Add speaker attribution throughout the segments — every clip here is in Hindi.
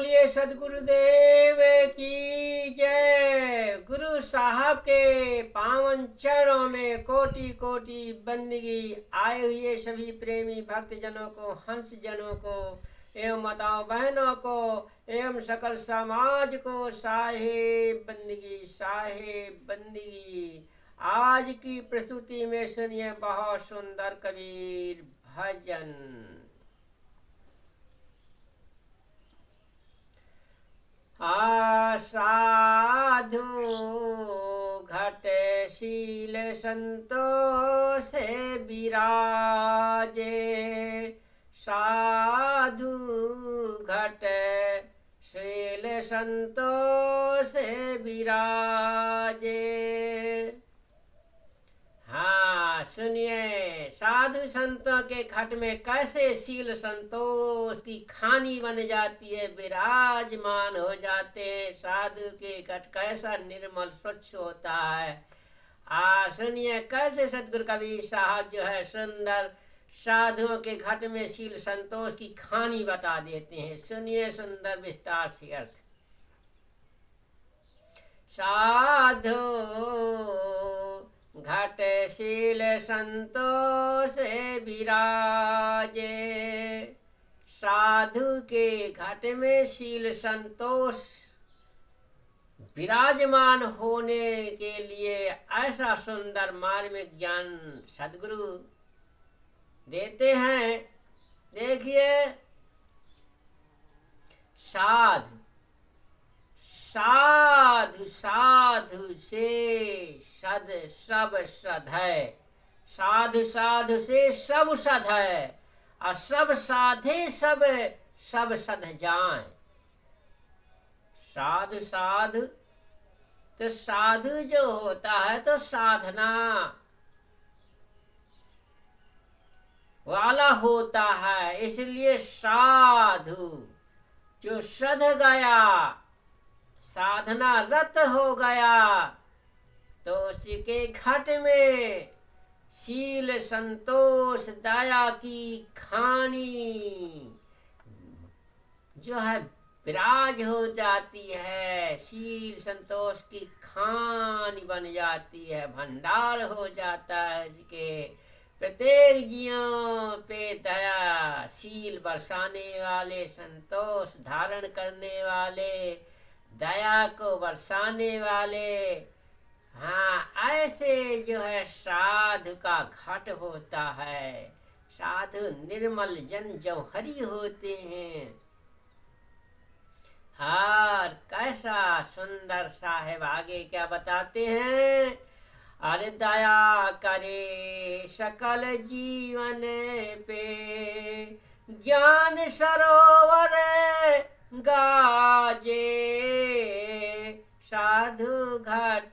Speaker 1: बोलिए सदगुरुदेव की जय। गुरु साहब के पावन चरणों में कोटि कोटि बंदगी। आए हुए सभी प्रेमी भक्त जनों को, हंस जनों को एवं माताओं बहनों को एवं सकल समाज को साहेब बंदगी, साहेब बंदगी। आज की प्रस्तुति में सुनिए बहुत सुंदर कबीर भजन। साधु घट शील संतोष विराजे, साधु घट शील संतोष विराजे। हाँ सुनिए, साधु संतों के घट में कैसे शील संतोष की खानी बन जाती है, विराजमान हो जाते हैं। साधु के घट कैसा निर्मल स्वच्छ होता है। सुनिए कैसे सदगुरु कबीर साहब जो है सुंदर साधुओं के घट में शील संतोष की खानी बता देते हैं। सुनिए सुंदर विस्तार से अर्थ। साधु घट शील संतोष विराजे, साधु के घट में शील संतोष विराजमान होने के लिए ऐसा सुंदर मार्मिक ज्ञान सदगुरु देते हैं। देखिए, साधु साधु साधु से सद सब सद है, साधु साधु से सब सद है, और सब साधे सब सब सद जाए। साधु साधु तो साधु जो होता है तो साधना वाला होता है, इसलिए साधु जो सध गया, साधना रत हो गया, तो उसके घट में शील संतोष दया की खानी जो है विराज हो जाती है। शील संतोष की खानी बन जाती है, भंडार हो जाता है। इसके प्रत्येक जीवों पे दया, शील बरसाने वाले, संतोष धारण करने वाले, दया को बरसाने वाले, हाँ ऐसे जो है साधु का घट होता है। साधु निर्मल जन जौहरी होते हैं। और कैसा सुंदर साहेब आगे क्या बताते हैं। अरे दया करे सकल जीवन पे, ज्ञान सरोवर गाजे, साधु घट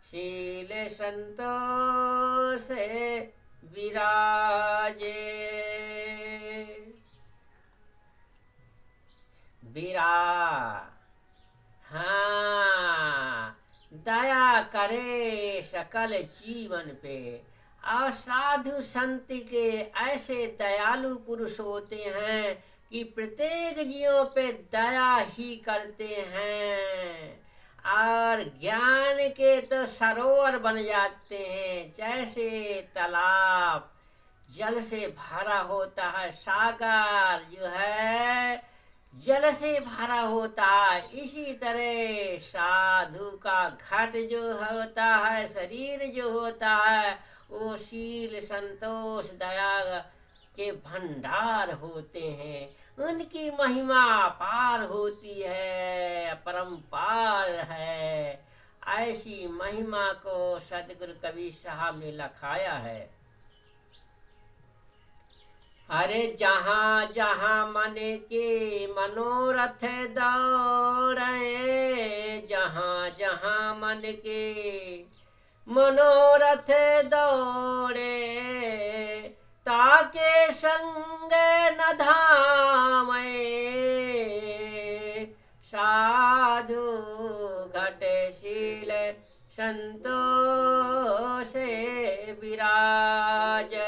Speaker 1: शील संतोष विराजे। हाँ दया करे सकल जीवन पे। और साधु संत के ऐसे दयालु पुरुष होते हैं कि प्रत्येक जीवों पे दया ही करते हैं। और ज्ञान के तो सरोवर बन जाते हैं। जैसे तालाब जल से भरा होता है, सागर जो है जल से भरा होता है, इसी तरह साधु का घट जो होता है, शरीर जो होता है, वो शील संतोष दया के भंडार होते हैं। उनकी महिमा अपार होती है, अपरंपार है। ऐसी महिमा को सदगुरु कबीर साहब ने लखाया है। अरे जहाँ जहाँ मन के मनोरथ दौड़े, जहाँ जहाँ मन के मनोरथ दौड़े, ताके संग न धामे, साधु घट शील संतोष विराजय।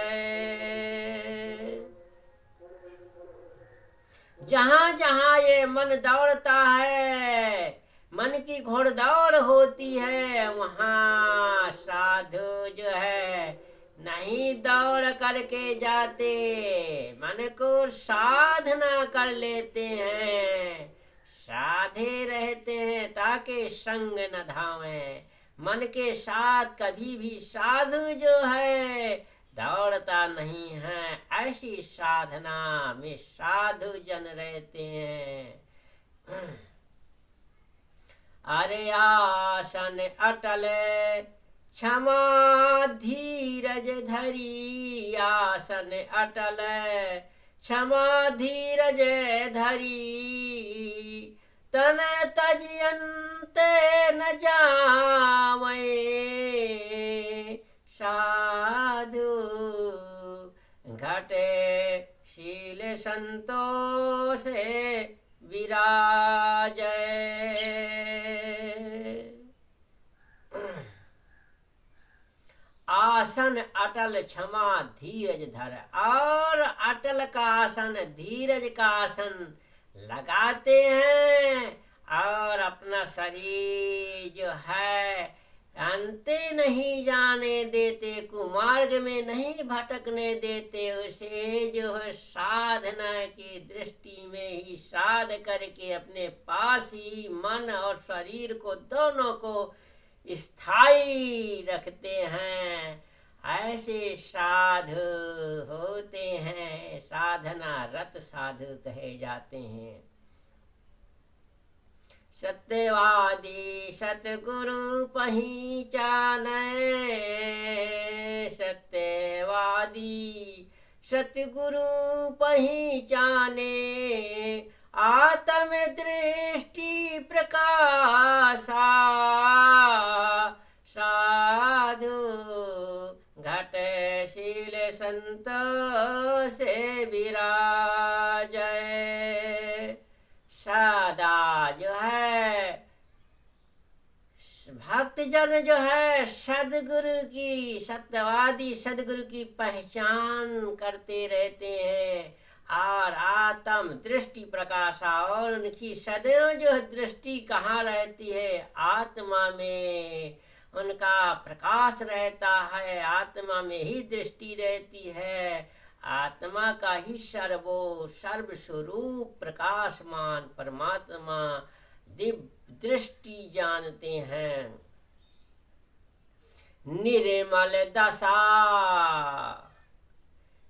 Speaker 1: जहाँ जहाँ ये मन दौड़ता है, मन की घोड़दौड़ होती है, वहाँ साधु जो है नहीं दौड़ करके जाते, मन को साधना कर लेते हैं, साधे रहते हैं ताकि संग न धावे। मन के साथ कभी भी साधु जो है दौड़ता नहीं है, ऐसी साधना में साधु जन रहते हैं। अरे आसन अटल क्षमा धीरज धरी, आसन अटल क्षमा धीरज धरी, तन तजयंत न जावे, साधु घटे शील संतोष विराजय। आसन अटल क्षमा धीरज धर, और अटल का आसन धीरज का आसन लगाते हैं, और अपना शरीर जो है अंते नहीं जाने देते, कुमार्ग में नहीं भटकने देते, उसे जो है साधना की दृष्टि में ही साध करके अपने पास ही मन और शरीर को दोनों को स्थायी रखते हैं। ऐसे साधु होते हैं, साधना रत साधु कहे जाते हैं। सत्यवादी सतगुरु पहचाने, सत्यवादी सतगुरु पहचाने, आत्म दृष्टि प्रकाशा, साधु घट शील संतोष विराजय। सदा जो है भक्तजन जो है सदगुरु की, सत्यवादी सदगुरु की पहचान करते रहते हैं, और आत्म दृष्टि प्रकाशा, और उनकी सदैव जो दृष्टि कहाँ रहती है, आत्मा में उनका प्रकाश रहता है, आत्मा में ही दृष्टि रहती है, आत्मा का ही सर्वस्वरूप प्रकाशमान परमात्मा दिव्य दृष्टि जानते हैं। निर्मल दशा,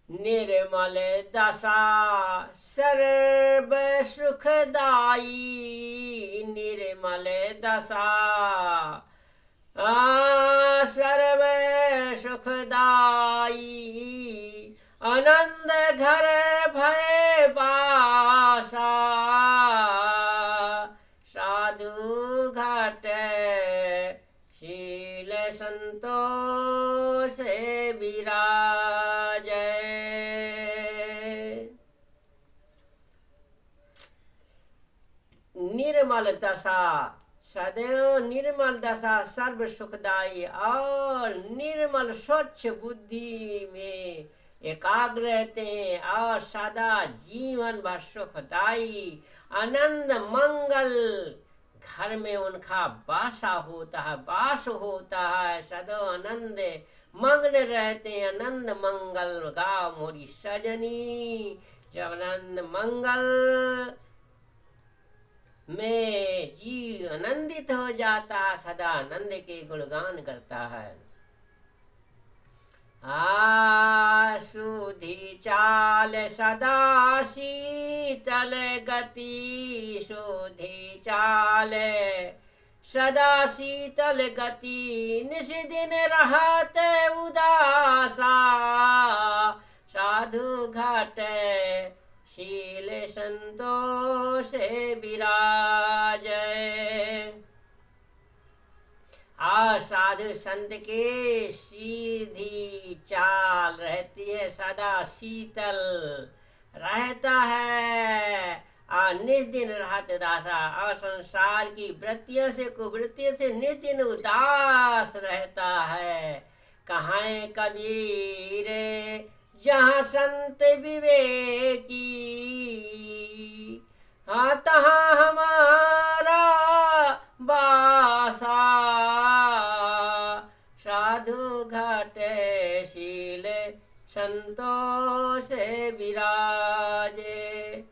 Speaker 1: निर्मल दशा सर्व सुखदाई, निर्मल दशा सर्व सुखदाई, आनंद घर भय बासा, साधु घट शील संतोष विराजय। निर्मल दशा, सदैव निर्मल दशा सर्व सुखदाई, और निर्मल स्वच्छ बुद्धि में एकाग्र रहते हैं, और सदा जीवन भर सुखदाई आनंद मंगल घर में उनका वासा होता है, वास होता है, सदा आनंद मग्न रहते हैं। आनंद मंगल गाओ मोरी सजनी, जब आनंद मंगल में जीव आनंदित हो जाता है, सदा आनंद के गुणगान करता है। सुधी चाल सदा शीतल गति, सुधी चाल सदा शीतल गति, निस दिन रहत उदासा, साधु घट शील संतोष विराजय। साधु संत के सीधी चाल रहती है, सदा शीतल रहता है, निस्दिन रहत दासा, और संसार की वृत्तियों से कुवृत्तियों से निस्दिन उदास रहता है। कहाँ कबीर जहाँ संत विवेकी, हाँ तहाँ हमारा बासा, साधु घाटे शील संतों से विराजे।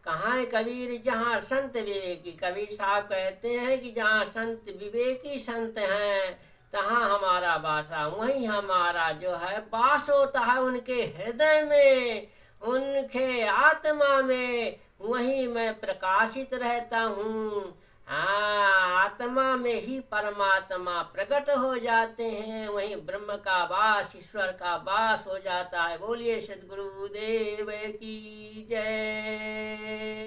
Speaker 1: कहाँ है कबीर? जहाँ संत विवेकी, कबीर साहब कहते हैं कि जहाँ संत विवेकी संत हैं तहाँ हमारा वासा, वहीं हमारा जो है वास होता है, उनके हृदय में, उनके आत्मा में, वहीं मैं प्रकाशित रहता हूँ। हाँ, आत्मा में ही परमात्मा प्रकट हो जाते हैं, वहीं ब्रह्म का वास, ईश्वर का वास हो जाता है। बोलिए सद्गुरुदेव की जय।